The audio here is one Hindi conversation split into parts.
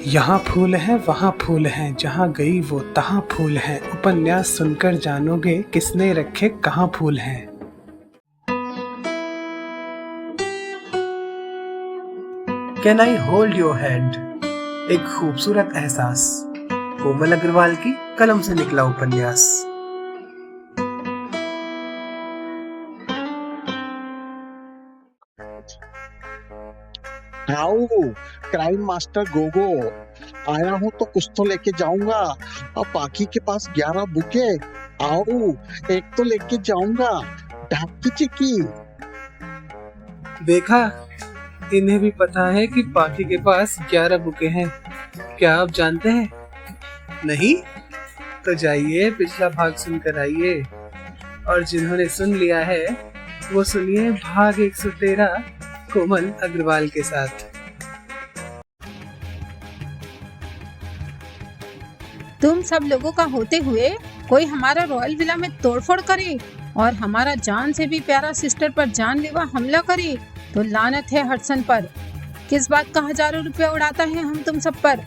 यहाँ फूल है वहाँ फूल है, जहाँ गई वो तहाँ फूल है। उपन्यास सुनकर जानोगे किसने रखे कहाँ फूल हैं। Can I hold your hand? एक खूबसूरत एहसास। कोमल अग्रवाल की कलम से निकला उपन्यास। आओ क्राइम मास्टर गोगो, आया हूँ तो कुछ तो लेके जाऊंगा। अब बाकी के पास 11 बुके। आओ एक तो लेके जाऊंगा। डाक की चिक्की। देखा, इन्हें भी पता है कि पाखी के पास 11 बुके हैं। क्या आप जानते हैं? नहीं? तो जाइए पिछला भाग सुनकर आइए, और जिन्होंने सुन लिया है वो सुनिए भाग 113 कोमल अग्रवाल के साथ। तुम सब लोगों का होते हुए कोई हमारा रॉयल विला में तोड़फोड़ करे और हमारा जान से भी प्यारा सिस्टर पर जानलेवा हमला करे तो लानत है हडसन पर। किस बात का हजारों रुपया उड़ाता है हम तुम सब पर।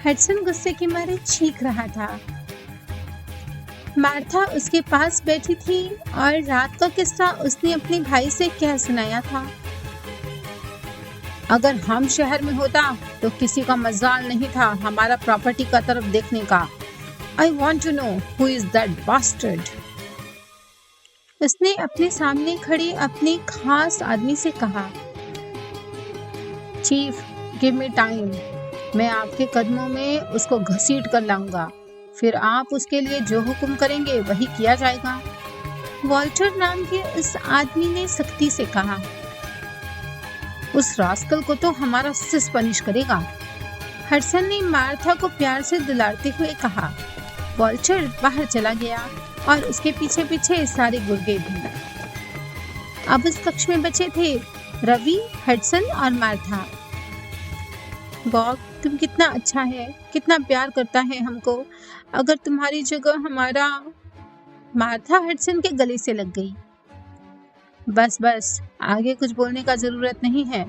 हडसन गुस्से के मारे चीख रहा था। मार्था उसके पास बैठी थी और रात का किस्सा उसने अपने भाई से कह सुनाया था। अगर हम शहर में होता तो किसी का मजाल नहीं था हमारा प्रॉपर्टी का तरफ देखने का। I want to know who is that bastard। उसने अपने सामने खड़े अपने खास आदमी से कहा, चीफ गिव मी टाइम, मैं आपके कदमों में उसको घसीट कर लाऊंगा, फिर आप उसके लिए जो हुक्म करेंगे वही किया जाएगा। वॉल्टर नाम के उस आदमी ने सख्ती से कहा, उस रास्कल को तो हमारा सिस पनिश करेगा। हडसन ने मार्था को प्यार से दुलारते हुए कहा। वॉल्टर बाहर चला गया और उसके पीछे पीछे सारे गुर्गे भी। अब उस कक्ष में बचे थे रवि, हडसन और मार्था। बॉब, तुम कितना अच्छा है, कितना प्यार करता है हमको। अगर तुम्हारी जगह हमारा। मार्था हडसन के गले से लग गई। बस बस, आगे कुछ बोलने का जरूरत नहीं है।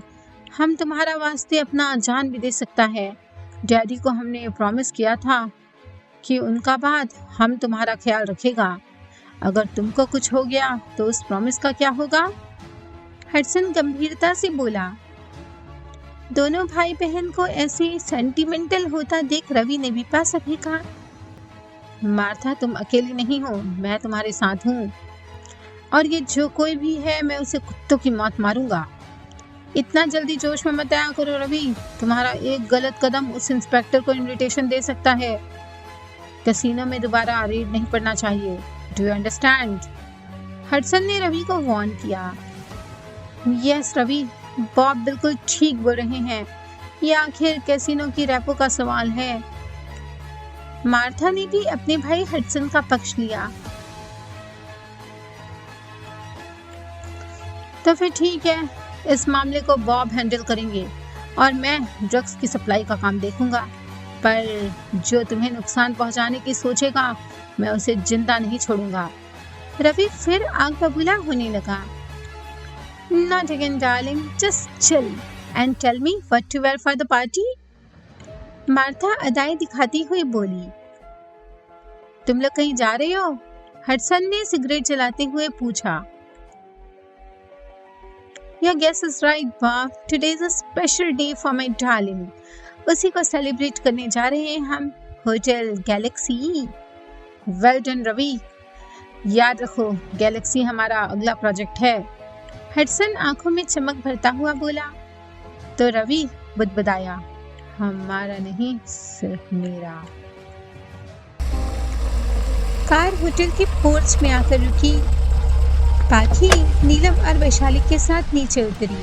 हम तुम्हारा वास्ते अपना जान भी दे सकता है। डैडी को हमने प्रॉमिस किया था कि उनका बाद हम तुम्हारा ख्याल रखेगा। अगर तुमको कुछ हो गया तो उस प्रॉमिस का क्या होगा? हडसन गंभीरता से बोला। दोनों भाई बहन को ऐसे सेंटिमेंटल होता देख रवि ने भी पास भी कहा, मार्था तुम अकेली नहीं हो, मैं तुम्हारे साथ हूँ, और ये जो कोई भी है मैं उसे कुत्तों की मौत मारूंगा। इतना जल्दी जोश में मत आया करो रवि, तुम्हारा एक गलत कदम उस इंस्पेक्टर को इनविटेशन दे सकता है। कैसीनो में दोबारा रेड नहीं पड़ना चाहिए। Do you understand? हडसन ने रवि को वार्न किया। यस रवि, बॉब बिल्कुल ठीक बोल रहे हैं, ये आखिर कैसीनो की रेपो का सवाल है। मार्था ने भी अपने भाई हडसन का पक्ष लिया। तो फिर ठीक है, इस मामले को बॉब हैंडल करेंगे और मैं ड्रग्स की सप्लाई का काम देखूंगा, पर जो तुम्हें नुकसान पहुंचाने की सोचेगा मैं उसे जिंदा नहीं छोड़ूंगा। रवि फिर आग बबूला होने लगा। Not again, darling. Just chill and tell me what to wear for the party. Martha अदाएं दिखाती हुई बोली। तुम लोग कहीं जा रहे हो? हडसन ने सिगरेट जलाते हुए पूछा। Your guess is right, Bob. Today is a special day for my darling. उसी को सेलिब्रेट करने जा रहे हैं हम hotel Galaxy. Well done, Ravi. याद रखो, गैलेक्सी हमारा अगला प्रोजेक्ट है। हडसन आंखों में चमक भरता हुआ बोला। तो रवि बुदबुदाया, हमारा नहीं सिर्फ मेरा। कार होटल के पोर्च में आकर रुकी। पाखी नीलम और वैशाली के साथ नीचे उतरी।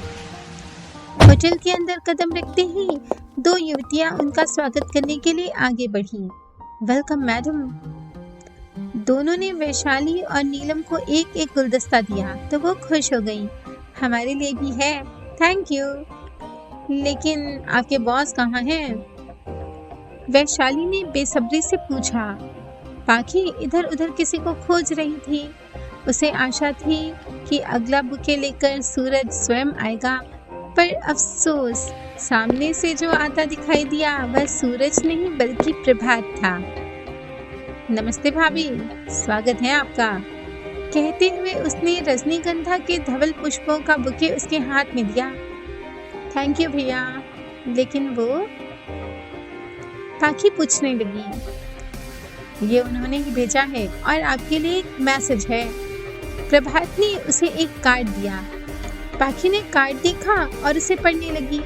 होटल के अंदर कदम रखते ही दो युवतियां उनका स्वागत करने के लिए आगे बढ़ी। Welcome madam. दोनों ने वैशाली और नीलम को एक एक गुलदस्ता दिया तो वो खुश हो गई। हमारे लिए भी है, थैंक यू। लेकिन आपके बॉस कहाँ हैं? वैशाली ने बेसब्री से पूछा। पाखी इधर उधर किसी को खोज रही थी। उसे आशा थी कि अगला बुके लेकर सूरज स्वयं आएगा, पर अफसोस सामने से जो आता दिखाई दिया वह सूरज नहीं बल्कि प्रभात था। नमस्ते भाभी, स्वागत है आपका, कहते हुए उसने रजनीगंधा के धवल पुष्पों का बुके उसके हाथ में दिया। थैंक यू भैया, लेकिन वो, पाखी पूछने लगी। ये उन्होंने ही भेजा है और आपके लिए एक मैसेज है। प्रभात ने उसे एक कार्ड दिया। पाखी ने कार्ड देखा और उसे पढ़ने लगी।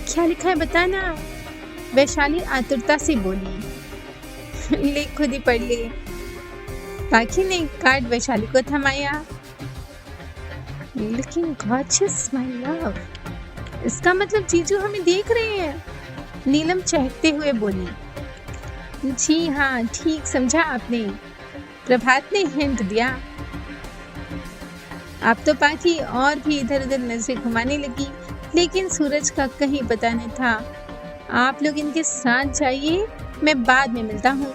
क्या लिखा है बताना, वैशाली आतुरता से बोली। ले खुद ही पढ़ ले। पाखी ने कार्ड वैशाली को थमाया। लुकिंग गॉर्जियस माय लव, इसका मतलब जीजू हमें देख रहे हैं, नीलम चहकते हुए बोली। जी हाँ, ठीक समझा आपने, प्रभात ने हिंट दिया। अब तो पाखी और भी इधर उधर नजरें घुमाने लगी, लेकिन सूरज का कहीं पता नहीं था। आप लोग इनके साथ जाइए, मैं बाद में मिलता हूँ,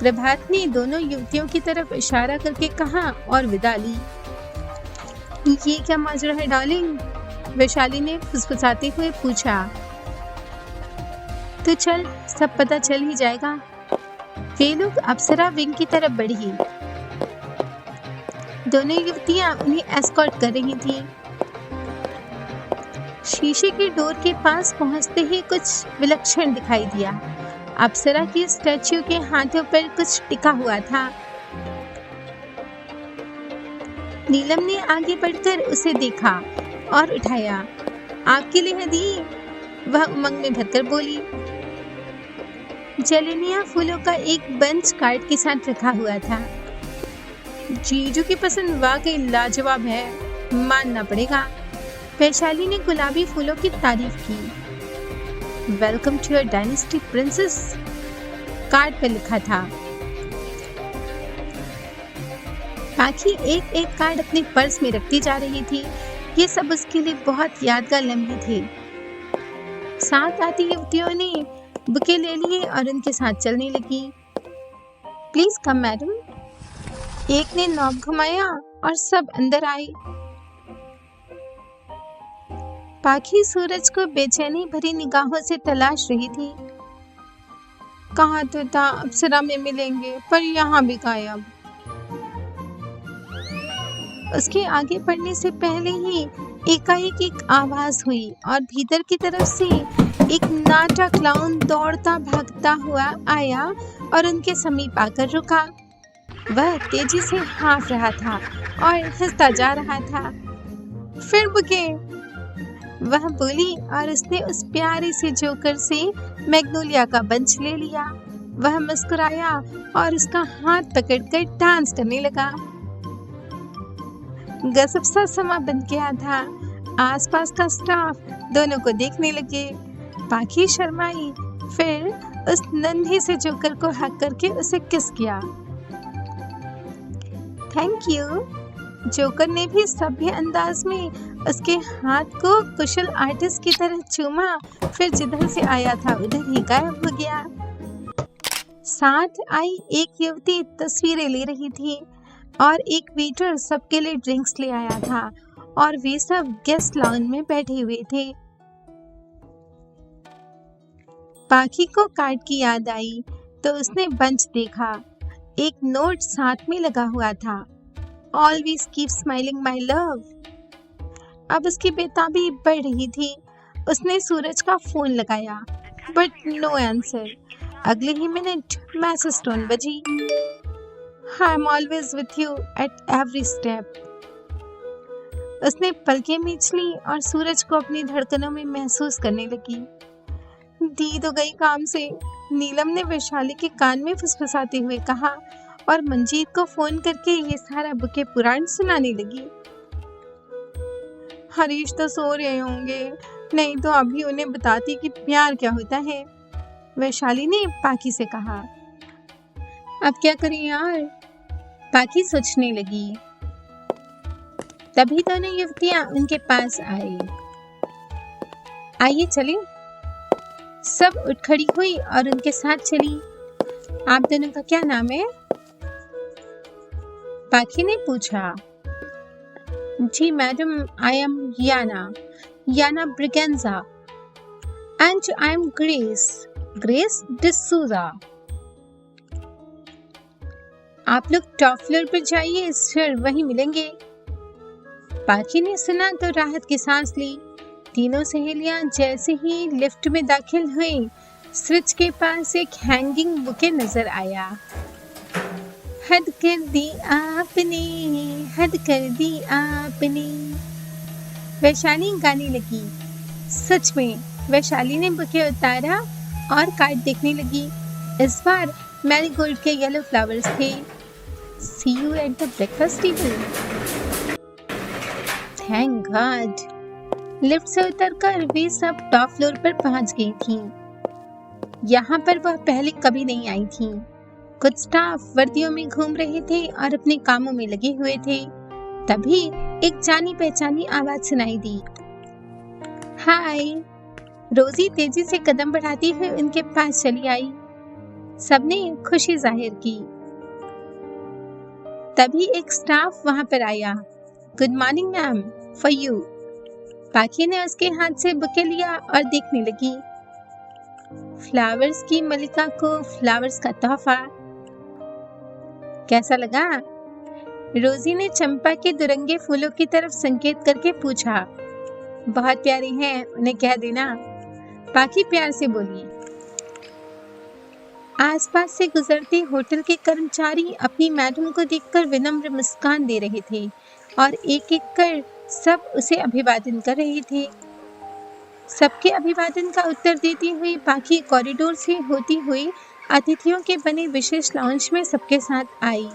प्रभात ने दोनों युवतियों की तरफ इशारा करके कहा और विदा ली। ये क्या माजरा है डार्लिंग, वैशाली ने फुसफुसाते हुए पूछा। तो चल, सब पता चल ही जाएगा। वे लोग अप्सरा विंग की तरफ बढ़ी। दोनों युवतियां उन्हें एस्कॉर्ट कर रही थीं। शीशे के डोर के पास पहुंचते ही कुछ विलक्षण दिखाई दिया। अप्सरा की स्टैच्यू के हाथों पर कुछ टिका हुआ था। नीलम ने आगे बढ़कर उसे देखा और उठाया। आपके लिए है दी, वह उमंग में भरकर बोली। जलेनिया फूलों का एक बंच कार्ड के साथ रखा हुआ था। जीजू की पसंद वाकई लाजवाब है, मानना पड़ेगा। वैशाली ने गुलाबी फूलों की तारीफ की। Welcome to your dynasty princess, card पर लिखा था। पाखी एक एक कार्ड अपने पर्स में रखती जा रही थी। ये सब उसके लिए बहुत यादगार लम्हे थे। साथ आती युवतियों ने बुके ले लिए और उनके साथ चलने लगी। प्लीज कम मैडम, एक ने नॉब घुमाया और सब अंदर आए। पाखी सूरज को बेचैनी भरी निगाहों से तलाश रही थी। कहा तो था अप्सरा में मिलेंगे, पर यहाँ भी गायब। उसके आगे बढ़ने से पहले ही एकाएक एक आवाज हुई और भीतर की तरफ से एक नाटा क्लाउन दौड़ता भागता हुआ आया और उनके समीप आकर रुका। वह तेजी से हाँफ रहा था और हंसता जा रहा था। फिर बुके, वह बोली और उसने उस प्यारे से जोकर से मैग्नोलिया का बंच ले लिया। वह मुस्कुराया और उसका हाथ पकड़कर डांस करने लगा। गजब सा समा बन गया था। आसपास का स्टाफ दोनों को देखने लगे। पाखी शर्माई, फिर उस नन्हे से जोकर को हक करके उसे किस किया। थैंक यू, जोकर ने भी सभ्य अंदाज में उसके हाथ को कुशल आर्टिस्ट की तरह चूमा, फिर जिधर से आया था उधर ही गायब हो गया। साथ आई एक युवती तस्वीरें ले रही थी और एक वेटर सबके लिए ड्रिंक्स ले आया था और वे सब गेस्ट लाउंज में बैठे हुए थे। पाखी को कार्ड की याद आई तो उसने बंच देखा। एक नोट साथ में लगा हुआ था, always keep smiling my love. अब उसकी बेताबी बढ़ रही थी। उसने सूरज का फोन लगाया, बट नो आंसर। अगले ही मिनट मैसेज टोन बजी। I am always with you at every step. उसने पलकें मींच ली और सूरज को अपनी धड़कनों में महसूस करने लगी। दी तो गई काम से, नीलम ने वैशाली के कान में फुसफुसाते हुए कहा और मंजीत को फोन करके ये सारा बुके पुराण सुनाने लगी। हरीश तो सो रहे होंगे, नहीं तो अभी उन्हें बताती कि प्यार क्या होता है, वैशाली ने पाखी से कहा। अब क्या करें यार, पाखी सोचने लगी। तभी दोनों युवतियां उनके पास आई। आइए चलें। सब उठ खड़ी हुई और उनके साथ चली। आप दोनों का क्या नाम है? पाखी ने पूछा। जी madam, I am Yana. Yana Braganza, and I'm Grace D'Souza. आप लोग टॉप फ्लोर पर जाइए, सर वहीं मिलेंगे। पाखी ने सुना तो राहत की सांस ली। तीनों सहेलियां जैसे ही लिफ्ट में दाखिल हुई, स्विच के पास एक हैंगिंग बुके नजर आया। हद कर दी आपने, हद कर दी आपने, वैशाली गाने लगी। सच में वैशाली ने बुके उतारा और कार्ड देखने लगी। इस बार मैरीगोल्ड के येलो फ्लावर्स थे। See you at the breakfast table. Thank God. Lift से उतरकर वे सब टॉप फ्लोर पर पहुंच गई थीं। यहाँ पर वह पहले कभी नहीं आई थीं। कुछ स्टाफ वर्दियों में घूम रहे थे और अपने कामों में लगे हुए थे। तभी एक जानी पहचानी आवाज सुनाई दी। हाय। रोजी तेजी से कदम बढ़ाती हुई उनके पास चली आई। सबने खुशी जाहिर की। तभी एक स्टाफ वहां पर आया। Good morning ma'am, for you. पाखी ने उसके हाथ से बुके लिया और देखने लगी। फ्लावर्स की मलिका को फ्लावर्स का तोहफा। कैसा लगा? रोजी ने चंपा के दुरंगे फूलों की तरफ संकेत करके पूछा। बहुत प्यारे हैं, उन्हें कह देना। पाखी प्यार से बोली। आसपास से गुजरते होटल के कर्मचारी अपनी मैडम को देखकर विनम्र मुस्कान दे रहे थे और एक एक कर सब उसे अभिवादन कर रहे थे। सबके अभिवादन का उत्तर देती हुई पाखी कॉरिडोर से होती हुई अतिथियों के बने विशेष लाउंज में सबके साथ आई,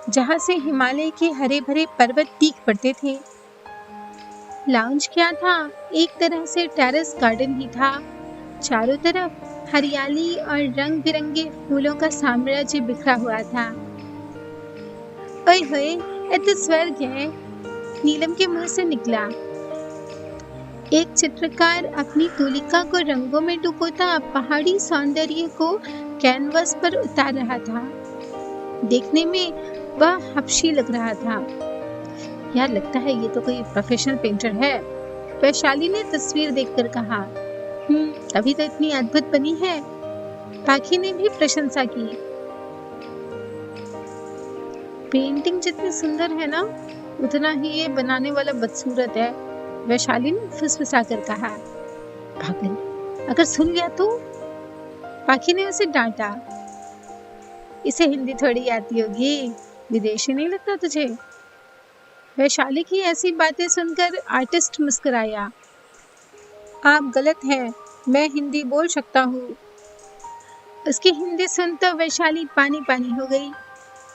जहां से हिमालय के हरे भरे पर्वत दिख पड़ते थे। लाउंज क्या था? एक तरह से टेरेस गार्डन ही था। चारों तरफ हरियाली और रंग बिरंगे फूलों का साम्राज्य बिखरा हुआ था। ओए होए, ये तो स्वर्ग है, नीलम के मुंह से निकला। एक चित्रकार अपनी तुलिका को रंगों में डुबोता पहाड़ी सौंदर्य को कैनवस पर उतार रहा था। देखने में वह हबशी लग रहा था। यार, लगता है ये तो कोई प्रोफेशनल पेंटर है, वैशाली ने तस्वीर देखकर कहा। तभी तो इतनी अद्भुत बनी है। पाखी ने भी प्रशंसा की। पेंटिंग जितनी सुंदर है ना, उतना ही ये बनाने वाला बदसूरत है, वैशाली ने फुसफुसा कर कहा। पागल, अगर सुन गया तो? पाखी ने उसे डांटा। इसे हिंदी थोड़ी आती होगी, विदेशी नहीं लगता तुझे? वैशाली की ऐसी बातें सुनकर आर्टिस्ट मुस्कुराया। आप गलत हैं, मैं हिंदी बोल सकता हूँ। उसकी हिंदी सुन तो वैशाली पानी पानी हो गई।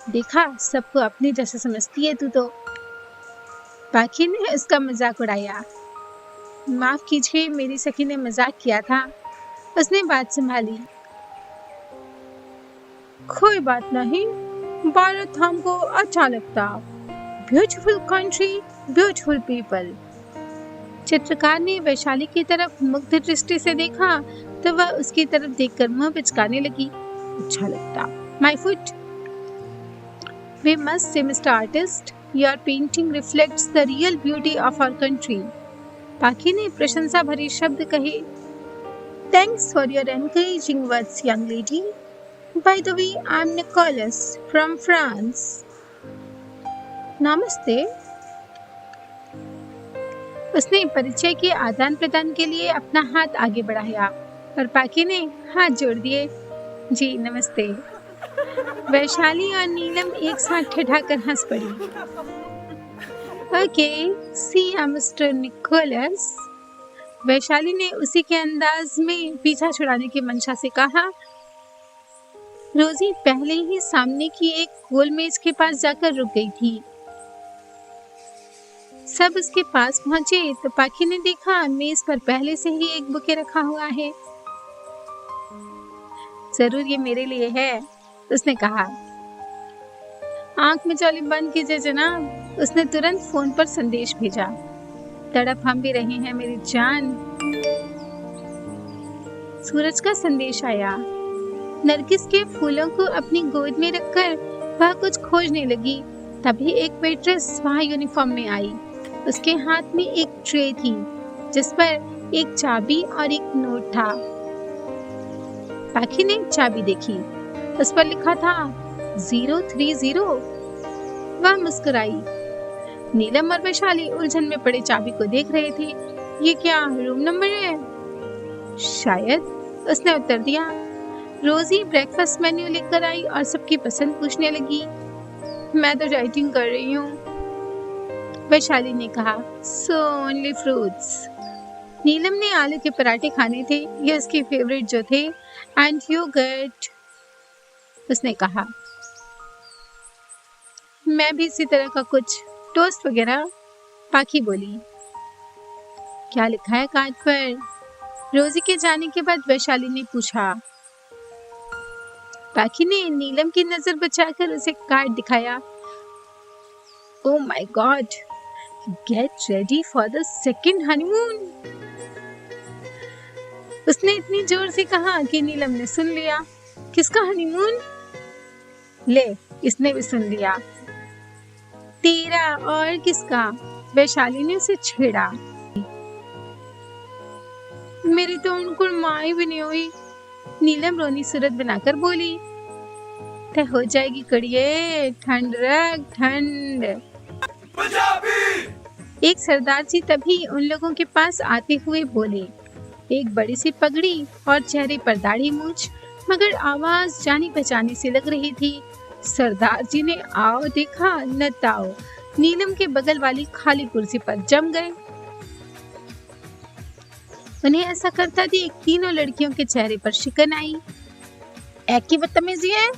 देखा, सबको अपने जैसा समझती है तू तो। पाखी ने उसका मजाक उड़ाया। माफ कीजिए, मेरी सखी ने मजाक किया था, उसने बात संभाली। कोई बात नहीं, भारत हमको अच्छा लगता। Beautiful country, beautiful people. चित्रकार ने वैशाली की तरफ मुग्ध दृष्टि से देखा तो वह उसकी तरफ देखकर मुंह पिचकाने लगी। अच्छा लगता, my foot. We must say mister artist, your painting reflects the real beauty of our country. Pakhi ने प्रशंसा भरे शब्द कहे। Thanks for your encouraging words young lady. By the way, I am Nicholas from France. नमस्ते। उसने परिचय के आदान प्रदान के लिए अपना हाथ आगे बढ़ाया और पाखी ने हाथ जोड़ दिए। जी नमस्ते। वैशाली और नीलम एक साथ ठठाकर हंस पड़ी। ओके, सी मिस्टर निकोलस। वैशाली ने उसी के अंदाज में पीछा छुड़ाने की मंशा से कहा। रोजी पहले ही सामने की एक गोल मेज के पास जाकर रुक गई थी। सब उसके पास पहुंचे तो पाखी ने देखा मेज पर पहले से ही एक बुके रखा हुआ है। जरूर ये मेरे लिए है, उसने कहा। आंख में चौली बंद कीजिए जनाब। उसने तुरंत फोन पर संदेश भेजा। तड़प हम भी रहे हैं मेरी जान। सूरज का संदेश आया। नरगिस के फूलों को अपनी गोद में रखकर वह कुछ खोजने लगी। तभी एक वेट्रेस वहां यूनिफॉर्म में आई। उसके हाथ में एक ट्रे थी। जिस पर एक चाबी और एक नोट था। पाखी ने चाबी देखी, उस पर लिखा था 030। वह मुस्कुराई। नीलम और वैशाली उलझन में पड़े चाबी को देख रहे थे। ये क्या रूम नंबर है? शायद, उसने उत्तर दिया। रोजी ब्रेकफास्ट मेन्यू लेकर आई और सबकी पसंद पूछने लगी। मैं तो डाइटिंग कर रही हूँ, वैशाली ने कहा। So only fruits. नीलम ने आलू के पराठे खाने थे, ये उसके फेवरेट जो थे, एंड योगर्ट, उसने कहा। मैं भी इसी तरह का कुछ, टोस्ट वगैरह, पाखी बोली। क्या लिखा है कार्ड पर? रोजी के जाने के बाद वैशाली ने पूछा। पाखी ने नीलम की नजर बचाकर उसे कार्ड दिखाया। Oh my God, get ready for the second honeymoon, उसने इतनी जोर से कहा कि नीलम ने सुन लिया। किसका हनीमून? ले, इसने भी सुन लिया। तेरा और किसका? वैशाली ने उसे छेड़ा। मेरी तो उनको माई भी नहीं हुई, नीलम रोनी सूरत बनाकर बोली। तय हो जाएगी कड़िए, ठंड रख ठंड। एक सरदार जी तभी उन लोगों के पास आते हुए बोले। एक बड़ी सी पगड़ी और चेहरे पर दाढ़ी मूछ, मगर आवाज जानी पहचानी सी लग रही थी। सरदार जी ने आओ देखा न ताओ, नीलम के बगल वाली खाली कुर्सी पर जम गए। उन्हें ऐसा करता देख तीनों लड़कियों के चेहरे पर शिकन आई। एक की बदतमीजी है,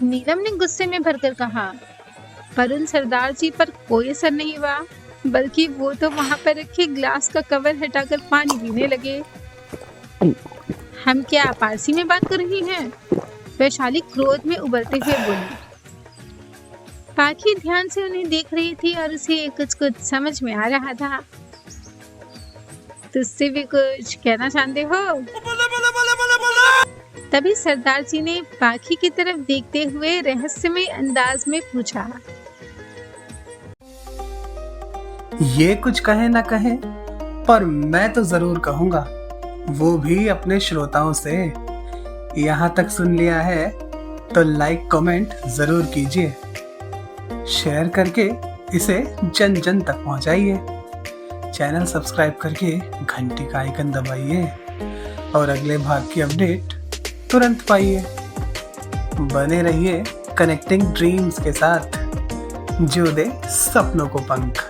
नीलम ने गुस्से में भरकर कहा। पर उन सरदार जी पर कोई असर नहीं हुआ, बल्कि वो तो वहां पर रखे ग्लास का कवर हटाकर पानी पीने लगे। हम क्या पारसी में बात कर रही हैं? वैशाली क्रोध में उबलते हुए बोली। पाखी ध्यान से उन्हें देख रही थी और उसे कुछ समझ में आ रहा था। तुझसे भी कुछ कहना चाहते हो? तभी सरदार जी ने पाखी की तरफ देखते हुए रहस्यमय अंदाज में पूछा। ये कुछ कहे ना कहे, पर मैं तो जरूर कहूंगा, वो भी अपने श्रोताओं से। यहाँ तक सुन लिया है तो लाइक कमेंट जरूर कीजिए, शेयर करके इसे जन जन तक पहुंचाइए, चैनल सब्सक्राइब करके घंटी का आइकन दबाइए और अगले भाग की अपडेट तुरंत पाइए। बने रहिए कनेक्टिंग ड्रीम्स के साथ, जो दे सपनों को पंख।